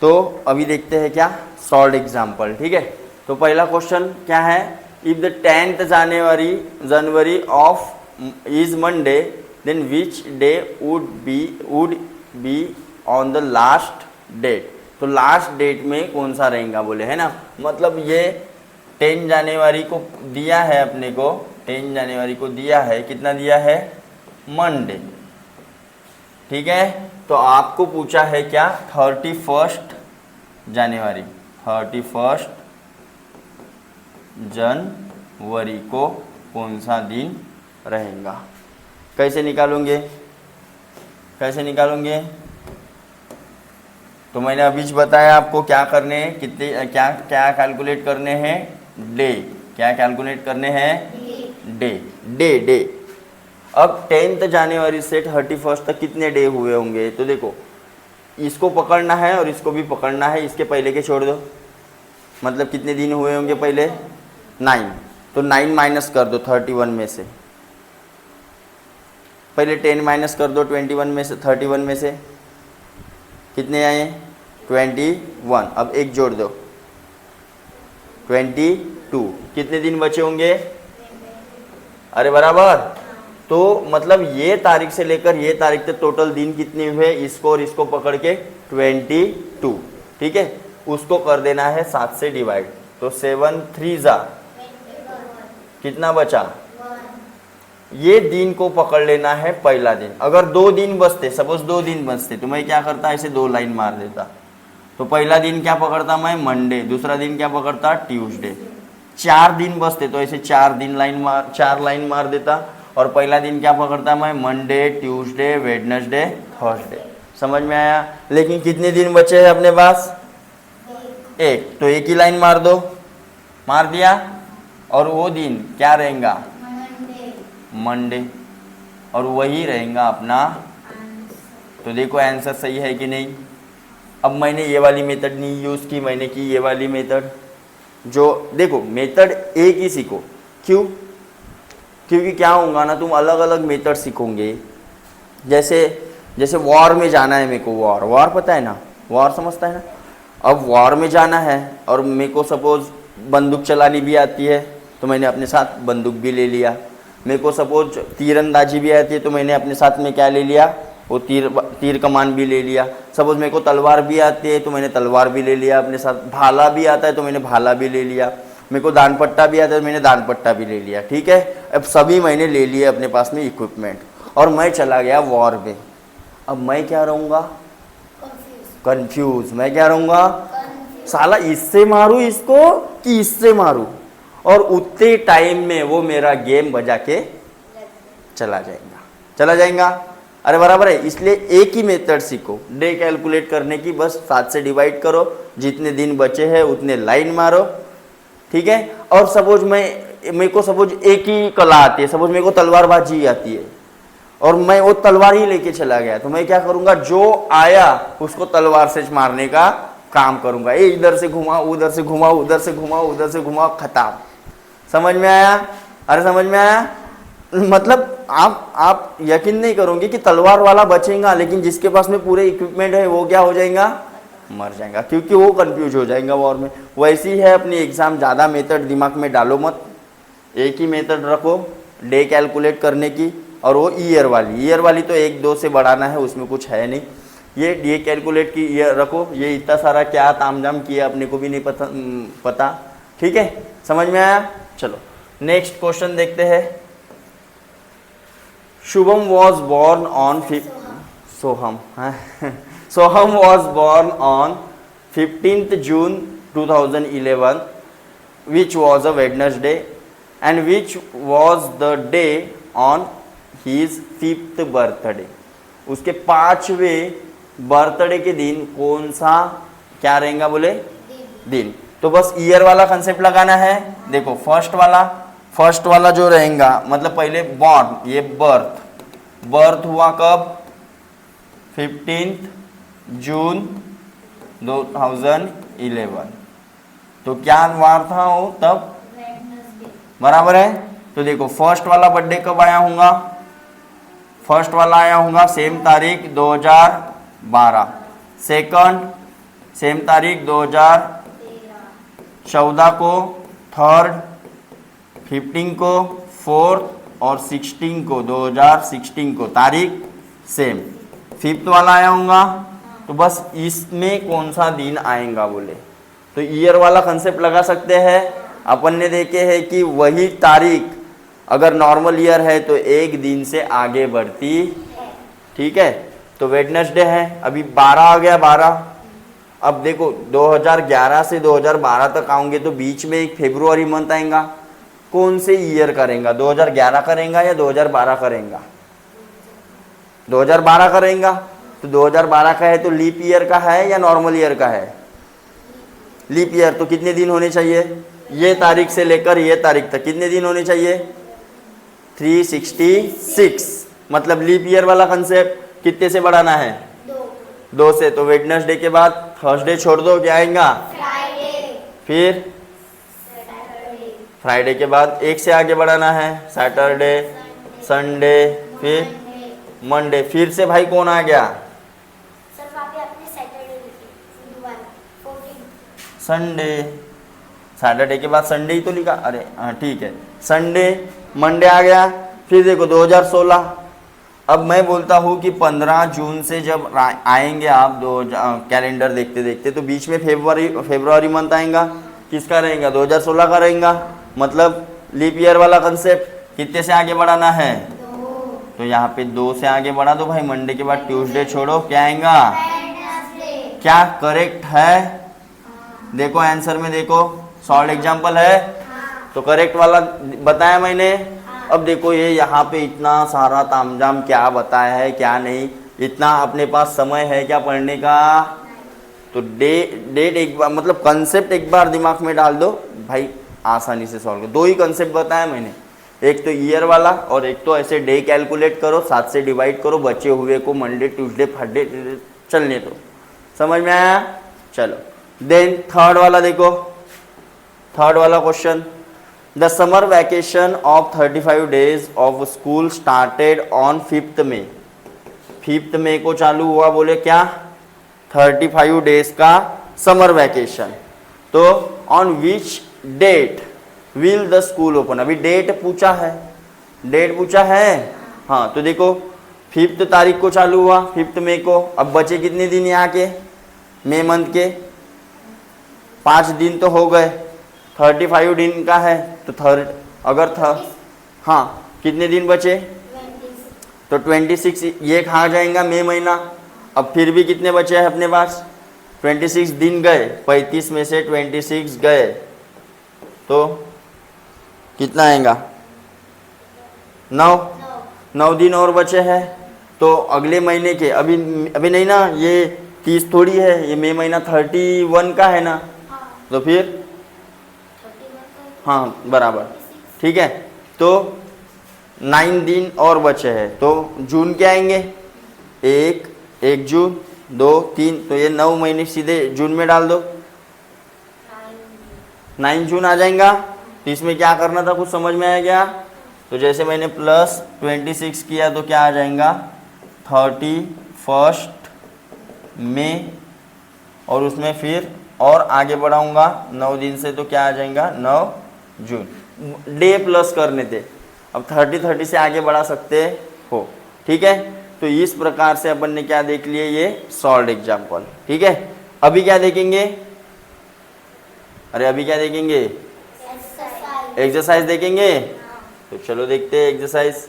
तो अभी देखते हैं क्या सॉल्व एग्जाम्पल, ठीक है। तो पहला क्वेश्चन क्या है, if the 10th January of is Monday then which day would be on the last date. तो लास्ट डेट में कौन सा रहेगा बोले, है ना। मतलब ये 10 जनवरी को दिया है अपने को, 10 जनवरी को दिया है, कितना दिया है, मंडे, ठीक है। तो आपको पूछा है क्या, 31 जनवरी, 31 जनवरी को कौन सा दिन रहेगा। कैसे निकालोगे, कैसे निकालोगे। तो मैंने अभी बताया आपको क्या करने हैं, कितने क्या क्या कैलकुलेट करने हैं, डे, क्या कैलकुलेट करने हैं, डे डे डे। अब 10th जनवरी से 31 तक कितने डे हुए होंगे। तो देखो इसको पकड़ना है और इसको भी पकड़ना है, इसके पहले के छोड़ दो, मतलब कितने दिन हुए होंगे पहले, 9। तो 9 माइनस कर दो 31 में से, पहले 10 माइनस कर दो 21 में से, 31 में से कितने आए, 21। अब एक जोड़ दो 22, कितने दिन बचे होंगे, अरे बराबर। तो मतलब ये तारीख से लेकर ये तारीख तक टोटल दिन कितने हुए, इसको और इसको पकड़ के 22, ठीक है। उसको कर देना है 7 से डिवाइड, तो 7 3 जा कितना बचा, ये दिन को पकड़ लेना है पहला दिन। अगर 2 दिन बचते, सपोज 2 दिन बचते, तो मैं क्या करता, ऐसे 2 लाइन मार देता। तो पहला दिन क्या पकड़ता मैं, मंडे, दूसरा दिन क्या पकड़ता, ट्यूसडे। 4 दिन बचते तो ऐसे 4 लाइन मार देता, और पहला दिन क्या पकड़ता मैं, मंडे, ट्यूसडे, वेडनेसडे, थर्सडे। समझ में आया। लेकिन कितने दिन बचे हैं अपने पास, एक, तो एक ही लाइन मार दो, मार दिया। और वो दिन क्या रहेगा, मंडे, और वही रहेगा अपना। तो देखो आंसर सही है कि नहीं। अब मैंने ये वाली मेथड नहीं यूज़ की, मैंने की ये वाली मेथड। जो देखो मेथड एक ही सीखो, क्यों, क्योंकि क्या होगा ना, तुम अलग अलग मेथड सीखोगे। जैसे वॉर में जाना है मेरे को, वॉर पता है ना, वॉर समझता है ना। अब वॉर में जाना है और मेरे को सपोज बंदूक चलानी भी आती है, तो मैंने अपने साथ बंदूक भी ले लिया। मेरे को सपोज तीरंदाजी भी आती है, तो मैंने अपने साथ में क्या ले लिया, वो तीर कमान भी ले लिया। सपोज मेरे को तलवार भी आती है, तो मैंने तलवार भी ले लिया अपने साथ। भाला भी आता है, तो मैंने भाला भी ले लिया। मेरे को दान पट्टा भी आता है, तो मैंने दान पट्टा भी ले लिया, ठीक है। अब सभी मैंने ले लिए अपने पास में इक्विपमेंट, और मैं चला गया वॉर में। अब मैं क्या रहूँगा, कंफ्यूज। मैं क्या रहूँगा, साला इससे मारूँ इसको कि इससे मारूँ, और उतने टाइम में वो मेरा गेम बजा के चला जाएगा। अरे बराबर है। इसलिए एक ही मेथड सीखो डे कैलकुलेट करने की, बस 7 से डिवाइड करो, जितने दिन बचे हैं उतने लाइन मारो, ठीक है। और सपोज मेरे को सपोज एक ही कला आती है, सपोज मेरे को तलवारबाजी आती है, और मैं वो तलवार ही लेके चला गया, तो मैं क्या करूँगा, जो आया उसको तलवार से मारने का काम करूँगा। ये इधर से घुमाओ, उधर से घुमाओ, उधर से घुमाओ, उधर से घुमाओ, खत्म। समझ में आया, अरे समझ में आया। मतलब आप यकीन नहीं करोगे कि तलवार वाला बचेगा, लेकिन जिसके पास में पूरे इक्विपमेंट है वो क्या हो जाएगा, मर जाएगा, क्योंकि वो कंफ्यूज हो जाएगा वॉर में। वैसी है अपनी एग्जाम, ज़्यादा मेथड दिमाग में डालो मत, एक ही मेथड रखो डे कैलकुलेट करने की, और वो ईयर वाली तो 1-2 से बढ़ाना है, उसमें कुछ है नहीं। ये डे कैलकुलेट की ईयर रखो, ये इतना सारा क्या तामझाम किया अपने को भी नहीं पता, ठीक है। समझ में आया। चलो नेक्स्ट क्वेश्चन देखते हैं। Shubham was born on Soham was born on 15th June 2011, which was a Wednesday, and which was the day on his 5th birthday. उसके 5वें बर्थडे के दिन कौन सा क्या रहेगा बोले, दिन। तो बस ईयर वाला कंसेप्ट लगाना है। देखो फर्स्ट वाला जो रहेगा, मतलब पहले बॉर्न, ये बर्थ हुआ कब, 15th June 2011। तो क्या वार था वो तब, बराबर है। तो देखो फर्स्ट वाला बर्थडे कब आया होगा, फर्स्ट वाला आया होगा सेम तारीख 2012। सेकंड सेम तारीख 2014 को, थर्ड, 15 को, फोर्थ और 16 को, 2016 को तारीख सेम। फिफ्थ वाला आया होगा तो बस इसमें कौन सा दिन आएगा बोले तो ईयर वाला कंसेप्ट लगा सकते हैं। अपन ने देखे हैं कि वही तारीख अगर नॉर्मल ईयर है तो एक दिन से आगे बढ़ती, ठीक है। तो वेडनेसडे है, अभी 12 आ गया, 12। अब देखो 2011 से 2012 तक आऊंगे तो बीच में एक फेब्रुआरी मंथ आएगा, कौन से ईयर करेंगा, 2011 करेंगा या 2012 करेंगा, 2012 करेंगा। तो 2012 का है तो लीप ईयर का है या नॉर्मल ईयर का है, लीप ईयर। तो कितने दिन होने चाहिए, ये तारीख से लेकर ये तारीख तक कितने दिन होने चाहिए, 366। मतलब लीप ईयर वाला कंसेप्ट कितने से बढ़ाना है, 2 से। तो वेडनेसडे के बाद थर्सडे छोड़ दो, क्या आएगा, फिर फ्राइडे के बाद एक से आगे बढ़ाना है, सैटरडे, संडे, फिर मंडे। फिर से भाई कौन आ गया, संडे। सैटरडे के बाद संडे ही तो लिखा, अरे हाँ ठीक है, संडे, मंडे आ गया। फिर देखो 2016। अब मैं बोलता हूँ कि 15 जून से जब आएंगे आप कैलेंडर देखते देखते तो बीच में फेब्रुआरी मंथ आएगा, किसका रहेगा, 2016 का रहेगा। मतलब लीप ईयर वाला कंसेप्ट कितने से आगे बढ़ाना है, तो यहाँ पे 2 से आगे बढ़ा दो भाई। मंडे के बाद ट्यूसडे छोड़ो, क्या आएगा, क्या करेक्ट है, देखो आंसर में देखो, सॉल्व एग्जाम्पल है तो करेक्ट वाला बताया मैंने। अब देखो ये यहाँ पे इतना सारा तामझाम क्या बताया है क्या नहीं, इतना अपने पास समय है क्या पढ़ने का। तो डेट एक बार मतलब कंसेप्ट एक बार दिमाग में डाल दो भाई, आसानी से सॉल्व करो। 2 ही कंसेप्ट बताया मैंने, एक तो ईयर वाला और एक तो ऐसे डे कैलकुलेट करो, 7 से डिवाइड करो, बचे हुए को मंडे ट्यूसडे फ्राइडे चलने दो। समझ में आया, चलो। देन थर्ड वाला देखो, थर्ड वाला question, the summer vacation of 35 days of school started on 5th May। 5th May को चालू हुआ, बोले क्या, 35 डेज का समर वैकेशन। तो on which date will the school open, अभी डेट पूछा है, डेट पूछा है। हाँ तो देखो 5th तारीख को चालू हुआ, 5th May को। अब बचे कितने दिन यहाँ के, मई मंथ के 5 दिन तो हो गए, 35 दिन का है तो अगर हाँ कितने दिन बचे, तो 26 ये खा जाएगा मई महीना। अब फिर भी कितने बचे हैं अपने पास, 26 दिन गए, 35 में से 26 गए तो कितना आएगा, 9 दिन और बचे हैं। तो अगले महीने के अभी नहीं ना, ये 30 थोड़ी है, ये मई महीना 31 का है ना, तो फिर हाँ बराबर, ठीक है। तो 9 दिन और बचे हैं, तो जून के आएंगे, 1 जून, 2, 3, तो ये 9 महीने सीधे जून में डाल दो, 9 जून आ जाएगा। तो इसमें क्या करना था, कुछ समझ में आ गया। तो जैसे मैंने प्लस 26 किया तो क्या आ जाएगा, 31 मई, और उसमें फिर और आगे बढ़ाऊंगा 9 दिन से तो क्या आ जाएगा, 9 जून। डे प्लस करने थे, अब 30 से आगे बढ़ा सकते हो, ठीक है। तो इस प्रकार से अपन ने क्या देख लिए, ये सॉल्व एग्जाम्पल, ठीक है। अभी क्या देखेंगे, अरे अभी क्या देखेंगे, एक्सरसाइज देखेंगे। तो चलो देखते हैं एक्सरसाइज।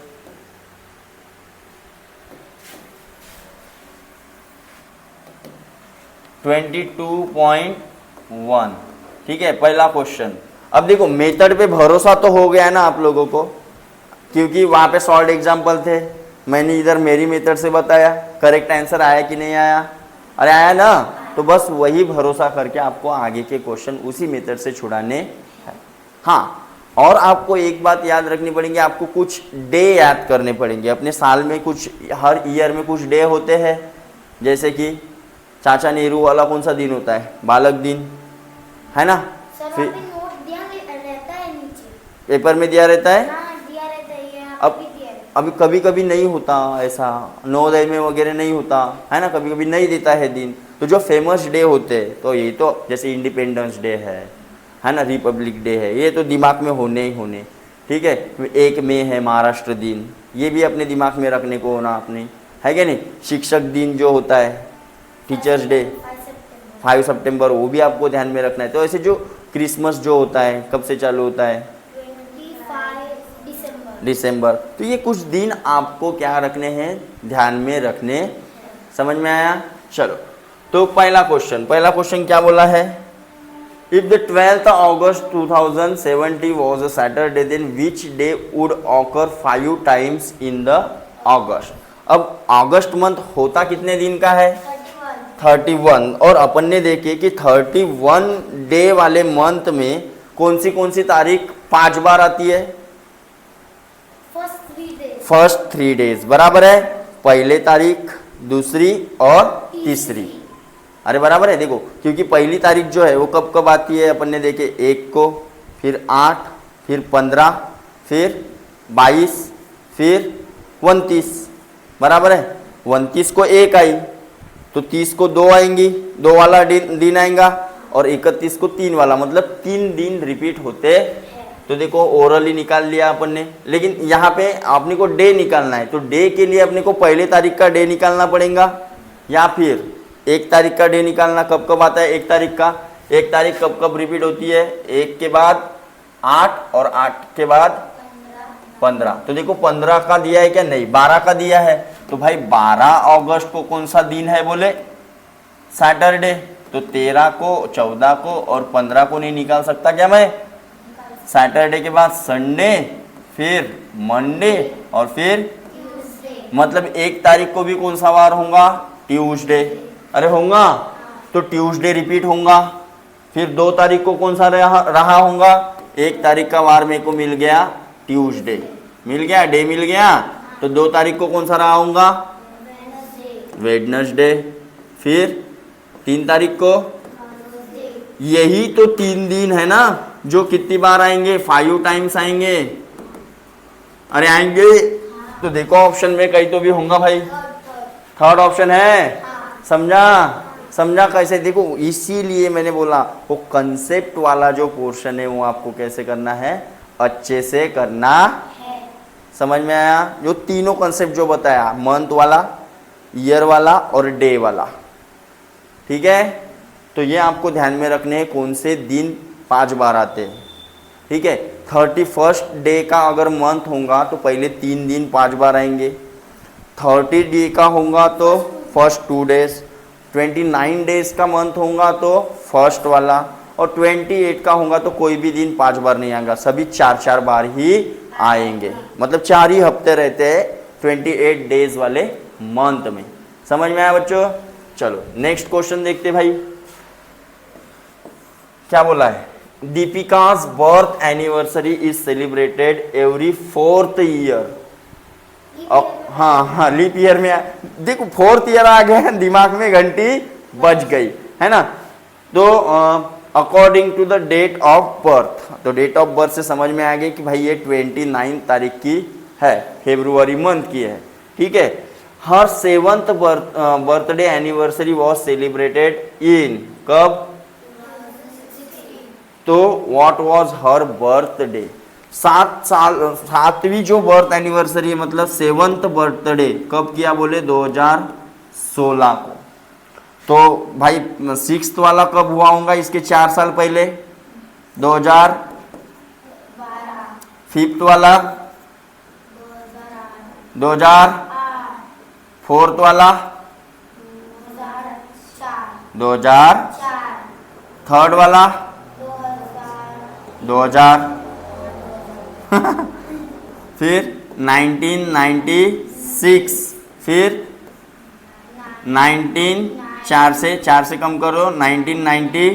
(22.1) ठीक है, पहला क्वेश्चन। अब देखो मेथड पे भरोसा तो हो गया ना आप लोगों को, क्योंकि वहां पे सॉल्व एग्जाम्पल थे, मैंने इधर मेरी मेथड से बताया, करेक्ट आंसर आया कि नहीं आया, अरे आया ना। तो बस वही भरोसा करके आपको आगे के क्वेश्चन उसी मेथड से छुड़ाने हैं। हाँ, और आपको एक बात याद रखनी पड़ेगी, आपको कुछ डे याद करने पड़ेंगे अपने साल में, कुछ हर ईयर में कुछ डे होते हैं। जैसे कि चाचा नेहरू वाला कौन सा दिन होता है, बालक दिन, है ना। फिर रहता है नीचे, पेपर में दिया रहता है। हाँ, दिया रहता है, अब अभी कभी कभी नहीं होता ऐसा, नवोदय में वगैरह नहीं होता है ना, कभी कभी नहीं देता है दिन, तो जो फेमस डे होते हैं तो ये तो जैसे इंडिपेंडेंस डे है ना, रिपब्लिक डे है, ये तो दिमाग में होने ही होने। ठीक है, 1 मई है महाराष्ट्र दिन, ये भी अपने दिमाग में रखने को होना आपने, है क्या नहीं। शिक्षक दिन जो होता है, टीचर्स डे 5 सितंबर, वो भी आपको ध्यान में रखना है। तो ऐसे जो क्रिसमस जो होता है कब से चालू होता है, 25 दिसंबर। तो ये कुछ दिन आपको क्या रखने हैं, ध्यान में रखने। समझ में आया। चलो, तो पहला क्वेश्चन क्या बोला है, if the 12th August 2070 was a Saturday, then which day would occur 5 times in the August। अब अगस्त मंथ होता कितने दिन का है, 31, और अपन ने देखे कि 31 डे वाले मंथ में कौन सी तारीख 5 बार आती है, फर्स्ट 3 डेज, बराबर है, पहले तारीख, दूसरी और तीसरी। अरे बराबर है, देखो, क्योंकि पहली तारीख जो है वो कब कब आती है, अपन ने देखे 1 को, फिर 8, फिर 15, फिर 22, फिर 29, बराबर है। 29 को 1 आई तो 30 को 2 आएंगी, 2 वाला दिन आएगा, और 31 को 3 वाला, मतलब 3 दिन रिपीट होते। तो देखो ओरली निकाल लिया अपन ने, लेकिन यहाँ पे अपने को डे निकालना है, तो डे के लिए अपने को पहले तारीख का डे निकालना पड़ेगा, या फिर 1 तारीख का डे निकालना। कब कब आता है 1 तारीख का, 1 तारीख कब कब रिपीट होती है, 1 के बाद 8 और 8 के बाद 15। तो देखो 15 का दिया है क्या, नहीं 12 का दिया है। तो भाई 12 अगस्त को कौन सा दिन है बोले, सैटरडे। तो 13 को, 14 को और 15 को नहीं निकाल सकता क्या मैं, सैटरडे के बाद संडे, फिर मंडे, और फिर मतलब 1 तारीख को भी कौन सा वार होगा, ट्यूसडे। अरे होगा, तो ट्यूसडे रिपीट होगा। फिर 2 तारीख को कौन सा रहा होगा, 1 तारीख का वार मेरे को मिल गया, ट्यूसडे मिल गया, डे मिल गया। तो 2 तारीख को कौन सा रहा होगा, वेडनेसडे। फिर 3 तारीख को, यही तो 3 दिन है ना जो कितनी बार आएंगे, 5 टाइम्स आएंगे। अरे आएंगे, तो देखो ऑप्शन में कहीं तो भी होगा भाई, थर्ड ऑप्शन है। समझा कैसे, देखो इसीलिए मैंने बोला वो कंसेप्ट वाला जो पोर्शन है वो आपको कैसे करना है, अच्छे से करना है। समझ में आया, जो तीनों कंसेप्ट जो बताया, मंथ वाला, ईयर वाला और डे वाला, ठीक है। तो ये आपको ध्यान में रखने हैं कौन से दिन 5 बार आते हैं, ठीक है। 31 डे का अगर मंथ होगा तो पहले 3 दिन 5 बार आएंगे। 30 डे का होगा तो फर्स्ट 2 डेज। 29 डेज का मंथ होगा तो फर्स्ट वाला, और 28 का होगा तो कोई भी दिन 5 बार नहीं आएगा, सभी 4-4 बार ही आएंगे। मतलब 4 ही हफ्ते रहते हैं 28 डेज वाले मंथ में। समझ में आया बच्चों। चलो नेक्स्ट क्वेश्चन देखते भाई, क्या बोला है, Deepika's birth anniversary is celebrated every 4th year. हाँ लीप ईयर में, देखो 4th ईयर आ गए, दिमाग में घंटी बज गई है ना। तो according to the date of birth, तो डेट ऑफ बर्थ से समझ में आ गया कि भाई ये 29 तारीख की है, फेब्रुवरी मंथ की है, ठीक है। हर 7th birthday anniversary was celebrated in, कब, तो व्हाट वॉज हर बर्थडे, 7वीं जो बर्थ एनिवर्सरी है, मतलब 7th बर्थडे कब किया बोले, 2016 को। तो भाई 6th वाला कब हुआ होगा, इसके 4 साल पहले 2012। 5th वाला 2000, 4th वाला 2000, 3rd वाला 2000 फिर 1996, फिर 19, 4 से कम करो 1990,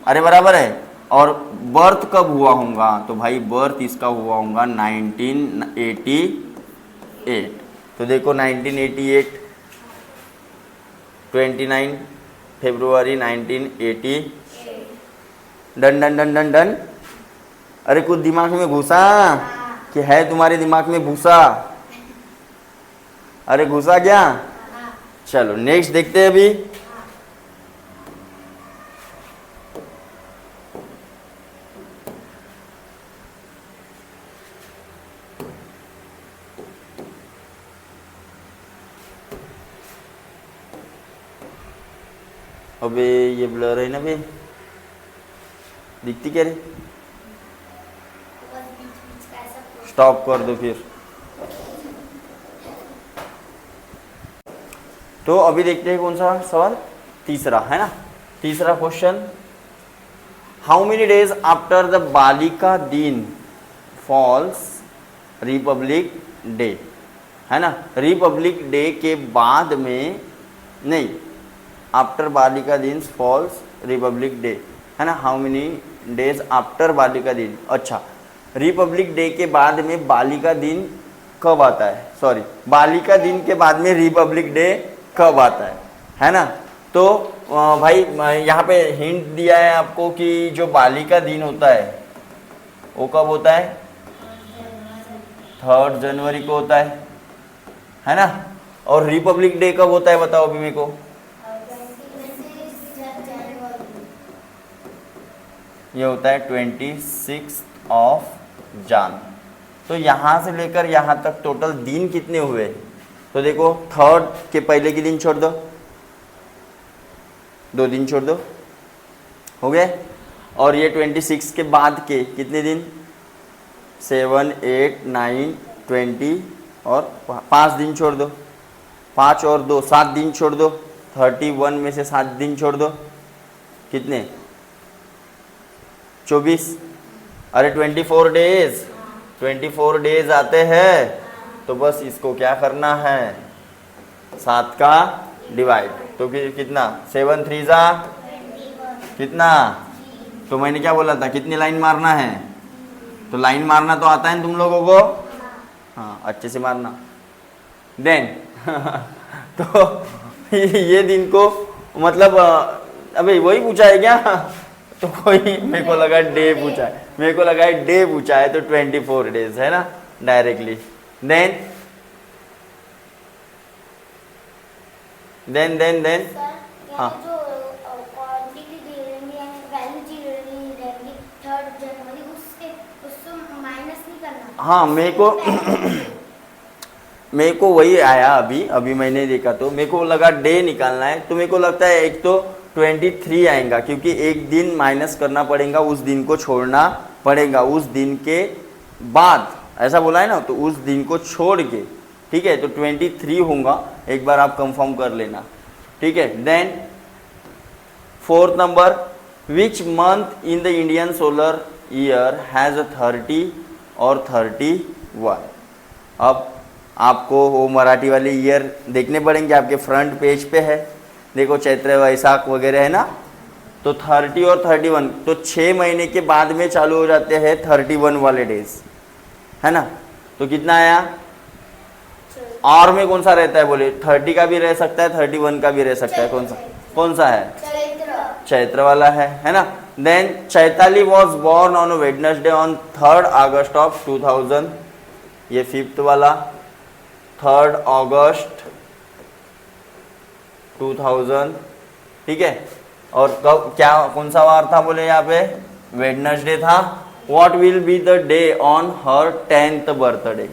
अरे बराबर है। और बर्थ कब हुआ होगा, तो भाई बर्थ इसका हुआ होगा 1988। तो देखो 1988, 29 फरवरी 1980। Done done done done done. अरे कुछ दिमाग में घुसा कि है तुम्हारे दिमाग में घुसा, अरे घुसा क्या। चलो नेक्स्ट देखते हैं अभी, अबे ये ब्लर है ना बे, दिखती क्या रे? बस बीच बीच का ऐसा स्टॉप कर दो फिर। तो अभी देखते हैं कौन सा सवाल, तीसरा है ना। तीसरा question, how many days after the बालिका दिन फॉल्स रिपब्लिक डे, है ना। रिपब्लिक डे के बाद में नहीं, आफ्टर बालिका दिन फॉल्स रिपब्लिक डे, है ना। हाउ मेनी डेज आफ्टर बालिका दिन, अच्छा रिपब्लिक डे के बाद में बालिका दिन कब आता है, सॉरी बालिका दिन के बाद में रिपब्लिक डे कब आता है ना। तो भाई यहाँ पे हिंट दिया है आपको कि जो बालिका दिन होता है वो कब होता है, 3 जनवरी को होता है ना। और रिपब्लिक डे कब होता है बताओ अभी मेरे को। ये होता है 26 जान। तो यहाँ से लेकर यहाँ तक टोटल दिन कितने हुए, तो देखो 3 के पहले के दिन छोड़ दो, 2 दिन छोड़ दो, हो गए। और ये 26 के बाद के कितने दिन, 7, 8, 9, 20 और 5 दिन छोड़ दो, 5 और 2 7 दिन छोड़ दो, 31 में से 7 दिन छोड़ दो, कितने 24। अरे 24 डेज आते हैं, तो बस इसको क्या करना है, 7 का डिवाइड, तो कितना 7 3 जा कितना, तो मैंने क्या बोला था कितनी लाइन मारना है, तो लाइन मारना तो आता है ना तुम लोगों को, हाँ अच्छे से मारना। देन तो ये दिन को मतलब अबे वही पूछा है क्या, तो कोई मेरे को लगा डे पूछा है, मेरे को लगा डे पूछा है, तो 24 डेज है ना डायरेक्टली। देन सर हाँ जो क्वांटिटी दे रहेंगे यानी वैल्यू दे रहेंगे 3 जनवरी, उससे उसको माइनस नहीं करना। हाँ मेरे को वही आया अभी मैंने देखा, तो मेरे को लगा डे निकालना है, तो मेरे को लगता है एक तो 23 आएगा, क्योंकि एक दिन माइनस करना पड़ेगा, उस दिन को छोड़ना पड़ेगा, उस दिन के बाद ऐसा बोला है ना, तो उस दिन को छोड़ के, ठीक है, तो 23 होगा, एक बार आप कंफर्म कर लेना, ठीक है। Then 4th number, which month in the Indian solar year has 30 और 31। अब आपको वो मराठी वाले ईयर देखने पड़ेंगे, आपके फ्रंट पेज पे है, देखो चैत्र वैशाख वगैरह है ना, तो 30 और 31, तो 6 महीने के बाद में चालू हो जाते हैं 31 वाले डेज, है ना। तो कितना आया, और में कौन सा रहता है बोले, 30 का भी रह सकता है, 31 का भी रह सकता है, कौन सा है, चैत्र वाला है ना। Then Chaitali was born on Wednesday on 3rd August of 2000, ये 5th वाला 3rd अगस्त 2000, ठीक है। और कब क्या कौन सा वार था बोले यहाँ पे, वेडनेसडे था। What will be the day on her 10th birthday,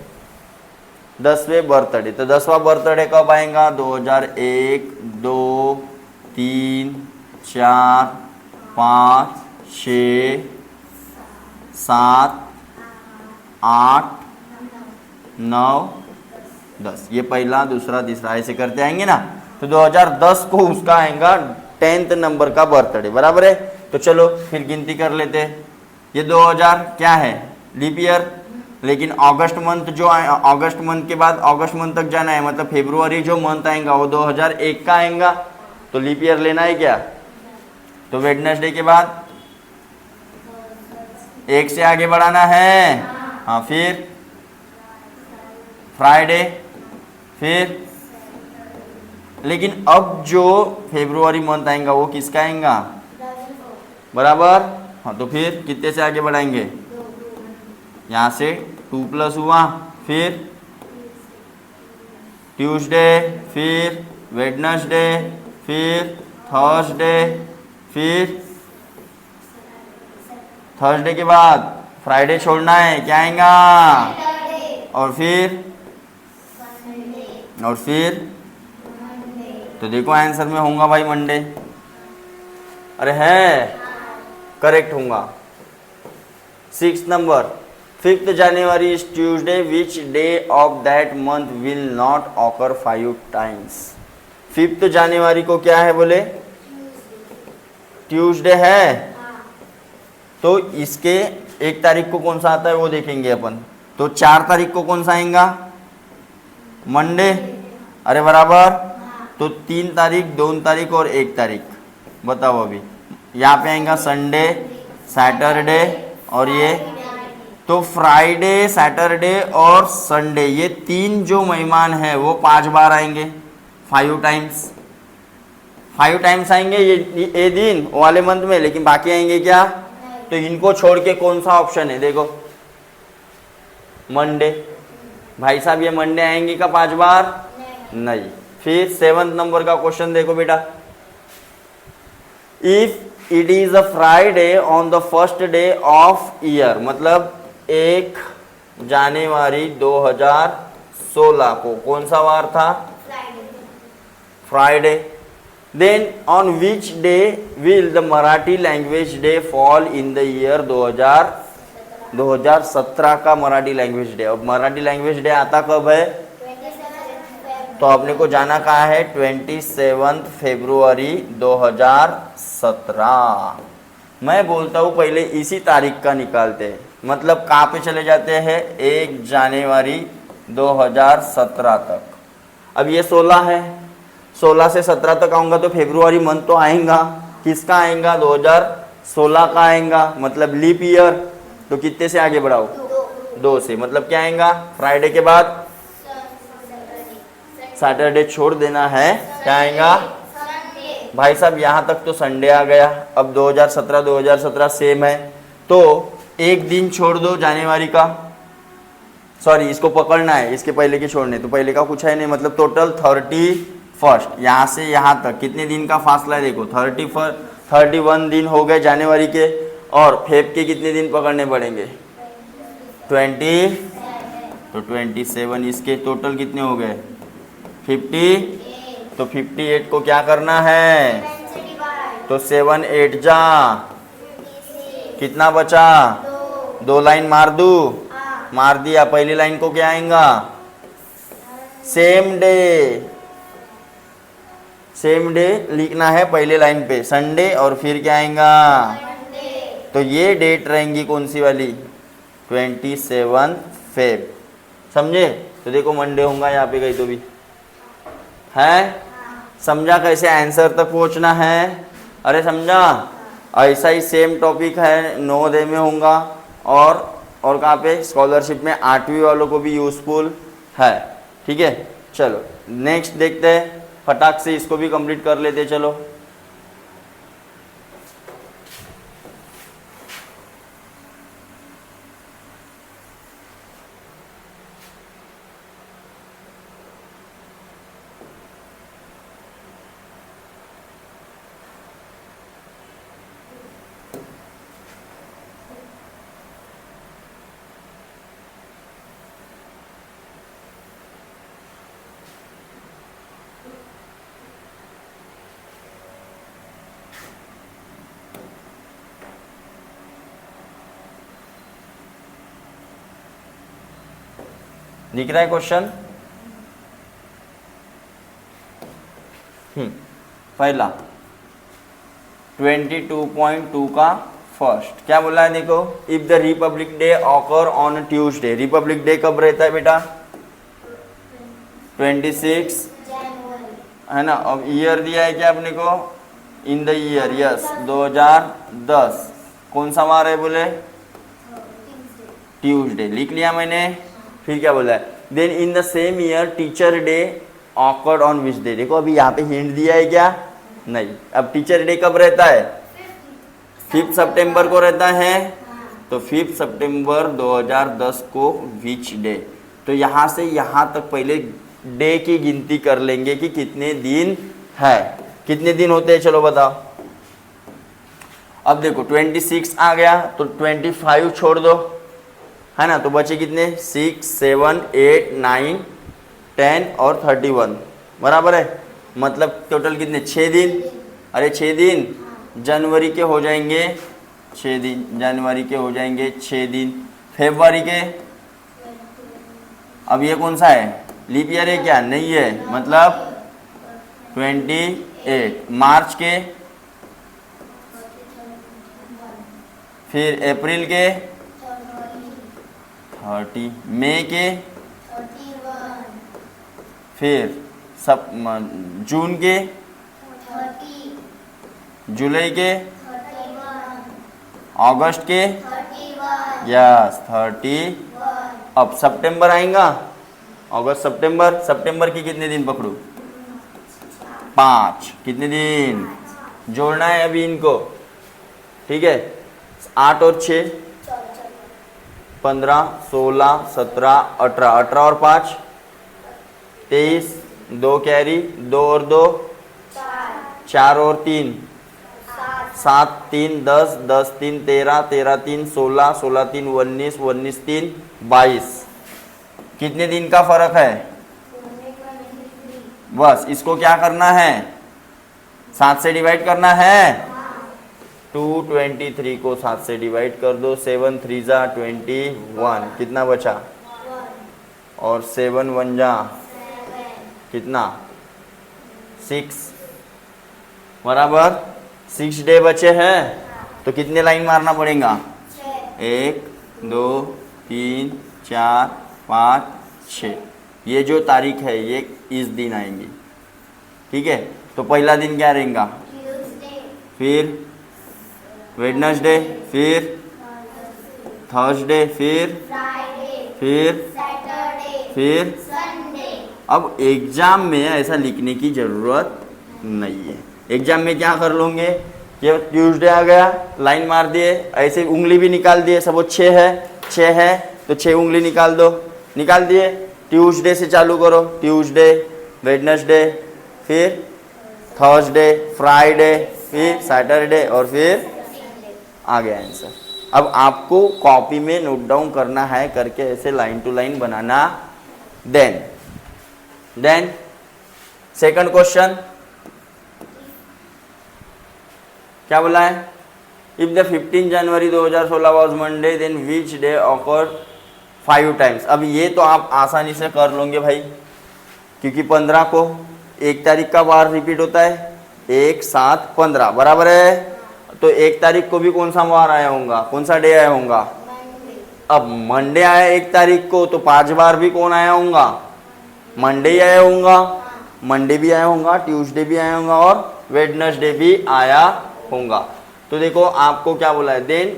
10वें बर्थडे, तो 10वां बर्थडे कब आएगा, 2001, 2, 3, 4, 5, 6, 7, 8, 9, 10, ये पहला दूसरा तीसरा ऐसे करते आएंगे ना, तो 2010 को उसका आएगा 10th नंबर का बर्थडे, बराबर है। तो चलो फिर गिनती कर लेते हैं, ये 2000 क्या है, लीप ईयर, लेकिन अगस्त मंथ जो अगस्त मंथ के बाद अगस्त मंथ तक जाना है, मतलब फरवरी जो मंथ आएगा वो 2001 का आएगा, तो लीप ईयर लेना है क्या, तो वेडनेसडे के बाद 1 से आगे बढ़ाना है, हाँ फिर फ्राइडे, फिर लेकिन अब जो फरवरी मंथ आएगा वो किसका आएगा, बराबर, हाँ तो फिर कितने से आगे बढ़ाएंगे, यहाँ से 2 प्लस हुआ, फिर ट्यूसडे, फिर वेडनेसडे, फिर थर्सडे, फिर थर्सडे के बाद फ्राइडे छोड़ना है, क्या आएगा, और फिर तो देखो आंसर में होगा भाई मंडे, अरे है, करेक्ट होगा। 6 number, 5th January is Tuesday. Which day of that month will not occur 5 times? 5th January को क्या है बोले? ट्यूसडे है, तो इसके 1 तारीख को कौन सा आता है वो देखेंगे अपन। तो 4 तारीख को कौन सा आएगा? मंडे, अरे बराबर। तो 3 तारीख, 2 तारीख और 1 तारीख, बताओ अभी। यहाँ पे आएगा संडे, सैटरडे और ये, तो फ्राइडे, सैटरडे और संडे, ये 3 जो मेहमान हैं वो 5 बार आएंगे, 5 टाइम्स। 5 टाइम्स आएंगे ये दिन वाले मंथ में, लेकिन बाकी आएंगे क्या? तो इनको छोड़ के कौन सा ऑप्शन है? देखो मंडे। भाई साहब ये मंडे आएंगे का 5 बार? नहीं। फिर 7th नंबर का क्वेश्चन देखो बेटा। If it is a Friday on the first day of year, मतलब 1 जनवरी 2016 को कौन सा वार था? Friday. Then on which day will the Marathi language day fall in the year 2017 का मराठी लैंग्वेज डे। अब मराठी लैंग्वेज डे आता कब है? तो आपने को जाना कहाँ है? 27 फरवरी 2017। मैं बोलता हूँ पहले इसी तारीख का निकालते हैं, मतलब कहाँ पे चले जाते हैं? 1 जनवरी 2017 तक। अब ये 16 है, 16 से 17 तक आऊँगा तो फरवरी मंथ तो आएगा। किसका आएगा? 2016 का आएगा, मतलब लीप ईयर। तो कितने से आगे बढ़ाओ? 2 से, मतलब क्या आएगा? फ्राइडे के बाद सैटरडे छोड़ देना है, क्या आएगा? भाई साहब यहाँ तक तो संडे आ गया। अब 2017 सेम है, तो 1 दिन छोड़ दो जनवरी का, सॉरी इसको पकड़ना है, इसके पहले के छोड़ने, तो पहले का कुछ है नहीं, मतलब टोटल 31 यहाँ से यहाँ तक कितने दिन का फासला है? देखो 31 दिन हो गए जनवरी के, और फेब के कितने दिन पकड़ने पड़ेंगे? 20, तो 27, इसके टोटल कितने हो गए? 50। तो 58 को क्या करना है? तो 7 8 जा, कितना बचा? 2 लाइन मार दूं? मार दिया। पहली लाइन को क्या आएगा? सेम डे लिखना है पहले लाइन पे, संडे, और फिर क्या आएगा? तो ये डेट रहेंगी कौन सी वाली? 27 फेब, समझे? तो देखो मंडे होगा यहाँ पे कहीं तो भी है। समझा कैसे आंसर तक पहुँचना है? अरे समझा? ऐसा ही सेम टॉपिक है नवोदय में होगा, और कहाँ पे? स्कॉलरशिप में 8वीं वालों को भी यूजफुल है। ठीक है, चलो नेक्स्ट देखते हैं, फटाक से इसको भी कंप्लीट कर लेते। चलो दिख रहा है क्वेश्चन? पहला 22.2 का फर्स्ट क्या बोला है? देखो, if the Republic day occur on Tuesday. Republic day कब रहता है बेटा? 26 है ना। अब ईयर दिया है क्या अपने को? इन द ईयर, यस, 2010। कौन सा वार है बोले? ट्यूसडे, लिख लिया मैंने। फिर क्या बोला है? Then in the same year teacher day occurred on which day. देखो अभी यहाँ पे हिंट दिया है क्या? नहीं। अब टीचर डे कब रहता है? 5 सितंबर को रहता है। तो 5 सितंबर 2010 को विच डे। तो यहाँ से यहाँ तक पहले डे की गिनती कर लेंगे कि कितने दिन है। कितने दिन होते हैं चलो बताओ। अब देखो 26 आ गया तो 25 छोड़ दो, है ना। तो बचे कितने? 6 7 8 9 10 और 31, बराबर है। मतलब टोटल कितने? 6 दिन। अरे 6 दिन जनवरी के हो जाएंगे 6 दिन, जनवरी के हो जाएंगे 6 दिन, फरवरी के, अब ये कौन सा है, लीप ईयर है क्या, नहीं है, मतलब 28, मार्च के, फिर अप्रैल के 30, मई के, फिर सब जून के, जुलाई के, अगस्त के, यस 30, अब सितंबर आएगा, अगस्त सितंबर, सितंबर की कितने दिन पकड़ू, 5, कितने दिन जोड़ना है अभी इनको, ठीक है, 8 और 6, 15, 16, 17, 18, 18 और 5, 23, 2 कैरी, 2 और 2, 4 और 3, 7, 3, 10, 10, 3, 13, 13, 3, 16, 16, 3, 19, 19, 3, 22, कितने दिन का फर्क है, बस इसको क्या करना है, 7 से डिवाइड करना है, 223 को 7 से डिवाइड कर दो, 7 3 जा 21, कितना बचा, और 7 1 जा कितना, 6, बराबर 6 डे बचे हैं, तो कितने लाइन मारना पड़ेगा, 1 2 3 4 5 6, ये जो तारीख है ये इस दिन आएंगी, ठीक है, तो पहला दिन क्या रहेगा, फिर वेडनेसडे, फिर थर्सडे, फिर अब एग्जाम में ऐसा लिखने की ज़रूरत नहीं है, एग्जाम में क्या कर लोगे, ये ट्यूसडे आ गया, लाइन मार दिए, ऐसे उंगली भी निकाल दिए, सब 6 है तो 6 उंगली निकाल दो, निकाल दिए, ट्यूसडे से चालू करो, ट्यूसडे, वेडनेसडे, फिर थर्सडे, फ्राइडे, फिर सैटरडे और फिर आ गया आंसर। अब आपको कॉपी में नोट डाउन करना है, करके ऐसे लाइन टू लाइन बनाना। देन सेकंड क्वेश्चन क्या बोला है, if the 15 January 2016 was Monday then which day occur 5 times. अब ये तो आप आसानी से कर लोगे भाई, क्योंकि 15 को 1 तारीख का बार रिपीट होता है, 1 7 15 बराबर है, तो 1 तारीख को भी कौन सा बार आया होगा, कौन सा डे आया होगा, अब मंडे आया 1 तारीख को, तो 5 बार भी कौन आया होगा, मंडे ही आया होगा, मंडे भी आया होगा, ट्यूसडे भी आया होगा और वेडनेसडे भी आया होगा। तो देखो आपको क्या बोला है, then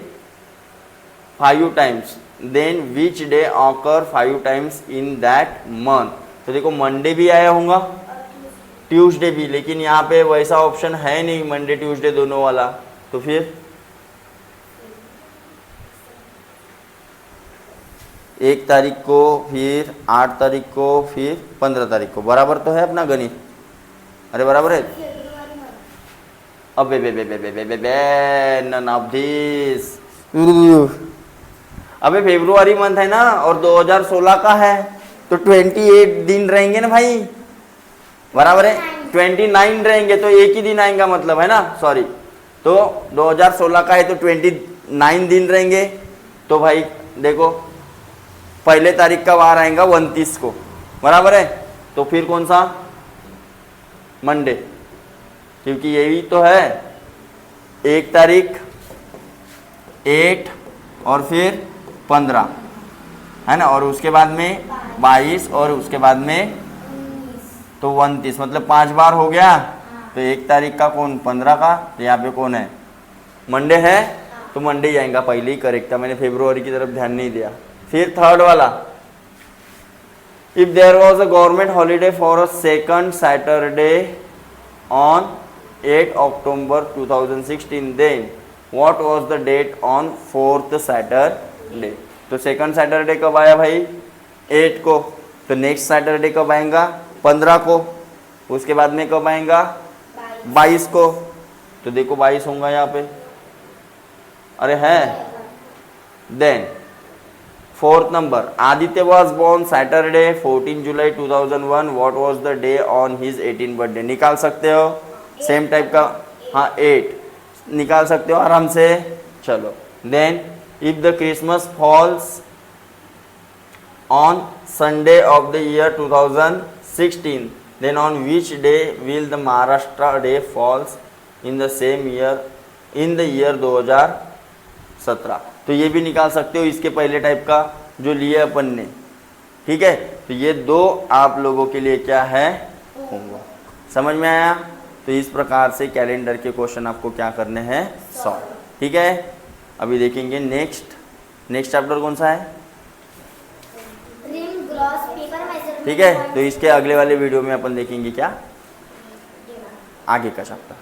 5 times, then which day occur 5 times in that month. तो देखो मंडे भी आया होगा, ट्यूसडे भी, लेकिन यहाँ पे वैसा ऑप्शन है नहीं मंडे ट्यूसडे दोनों वाला, तो फिर 1 तारीख को, फिर 8 तारीख को, फिर 15 तारीख को, बराबर तो है अपना गणित, अरे बराबर है। अबे बे बे बे बे बे बे बे नन ऑफ दिस, अबे फरवरी मंथ है ना और 2016 का है, तो 28 दिन रहेंगे ना भाई, बराबर है, 29 रहेंगे, तो एक ही दिन आएगा मतलब है ना, सॉरी, तो 2016 का है तो 29 दिन रहेंगे। तो भाई देखो पहले तारीख का वार आएगा 29 को, बराबर है, तो फिर कौन सा, मंडे, क्योंकि यही तो है 1 तारीख 8 और फिर 15 है ना, और उसके बाद में 22 और उसके बाद में तो 29, मतलब 5 बार हो गया। तो 1 तारीख का कौन, 15 का, तो यहाँ पे कौन है, मंडे है, तो मंडे ही आएगा, पहले ही करेक्ट था, मैंने फरवरी की तरफ ध्यान नहीं दिया। फिर थर्ड वाला, if there was a government holiday for a second Saturday on 8 October 2016 then what was the date on 4th Saturday. तो सेकंड सैटरडे कब आया भाई, 8 को, तो नेक्स्ट सैटरडे कब आएगा, 15 को, उसके बाद में कब आएगा, 22 को, तो देखो 22 होगा यहाँ पे, अरे है। Then 4th number, Aditya was born Saturday 14 July 2001 what was the day on his 18th birthday. निकाल सकते हो सेम टाइप का, हाँ 8, निकाल सकते हो आराम से। चलो then if the Christmas falls on Sunday of the year 2016 then on which day will the Maharashtra Day falls in the same year in the year 2017। तो ये भी निकाल सकते हो इसके पहले टाइप का जो लिए अपन ने, ठीक है। तो ये दो आप लोगों के लिए क्या है, होमवर्क। समझ में आया? तो इस प्रकार से कैलेंडर के क्वेश्चन आपको क्या करने हैं, सॉल्व, ठीक है। अभी देखेंगे नेक्स्ट चैप्टर कौन सा है, रिम ग्रॉस पेपर मेजरमेंट, ठीक है। तो इसके अगले वाले वीडियो में अपन देखेंगे क्या, आगे का चैप्टर।